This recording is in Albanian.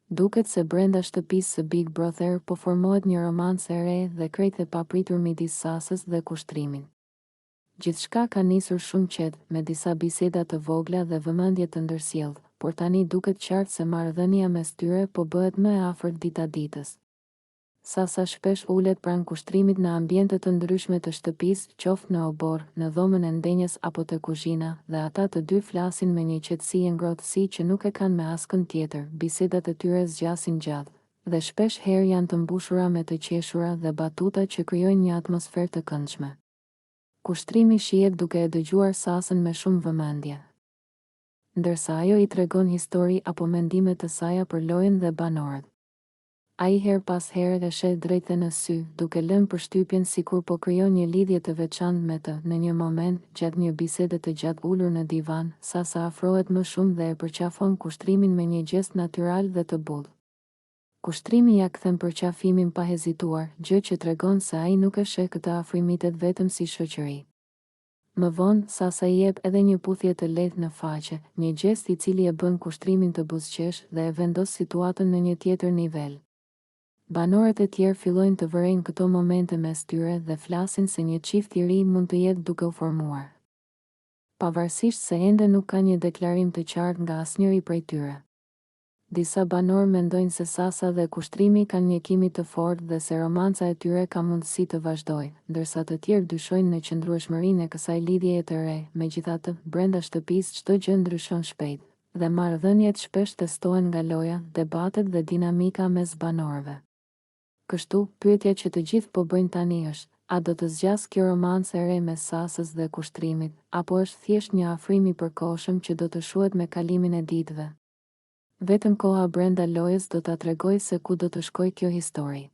Duket se brenda shtëpisë së Big Brother po formohet një romancë e re dhe krejt e papritur midis Sasës dhe Kushtrimin. Gjithçka ka nisur shumë qetë, me disa biseda të vogla dhe vëmendje të ndërsjellë, por tani duket qartë se marrëdhënia mes tyre po bëhet më e afërt dita ditës. Sasa shpesh ulet pranë Kushtrimit në ambiente të ndryshme të shtëpisë, qoftë në obor, në dhomën e ndenjes apo te kuzhina, dhe ata të dy flasin me një qetësi e ngrohtësi që nuk e kanë me askën tjetër. Bisedat e tyre zgjasin gjatë, dhe shpesh herë janë të mbushura me të qeshura dhe batuta që krijojnë një atmosferë të këndshme. Kushtrimi shihet duke e dëgjuar Sasën me shumë vëmendje, ndërsa ajo i tregon histori apo mendime të saj për lojën dhe banorët. Ai her pas here e sheh drejt në sy, duke lënë përshtypjen sikur po krijon një lidhje të veçantë me të. Në një moment, gjatë një bisede të gjatë ulur në divan, Sasa afrohet më shumë dhe e përqafon Kushtrimin me një gjest natyral dhe të bull. Kushtrimi ja kthen përqafimin pa hezituar, gjë që tregon se ai nuk e sheh këtë afrimitet vetëm si shoqëri. Më vonë, Sasa i jep edhe një puthje të lehtë në faqe, një gjest i cili e bën Kushtrimin të buzëqesh dhe e vendos situatën në një tjetër nivel. Banorët e tjerë fillojnë të vërejnë këto momente mes tyre dhe flasin se një çift i ri mund të jetë duke u formuar, pavarësisht se ende nuk ka një deklarim të qartë nga asnjëri prej tyre. Disa banorë mendojnë se Sasa dhe Kushtrimi kanë një kimi të fortë dhe se romanca e tyre ka mundësi të vazhdojë, ndërsa të tjerë dyshojnë në qëndrueshmërinë e kësaj lidhjeje të re. Megjithatë, brenda shtëpisë çdo gjë ndryshon shpejt, dhe marrëdhëniet shpesh testohen nga loja, debatet dhe dinamika mes banorëve. Kështu, pyetja që të gjithë po bëjnë tani është, a do të zgjasë kjo romancë e re mes Sasës dhe Kushtrimit, apo është thjesht një afrim i përkohshëm që do të shuhet me kalimin e ditëve? Vetëm koha brenda lojës do ta tregojë se ku do të shkojë kjo histori.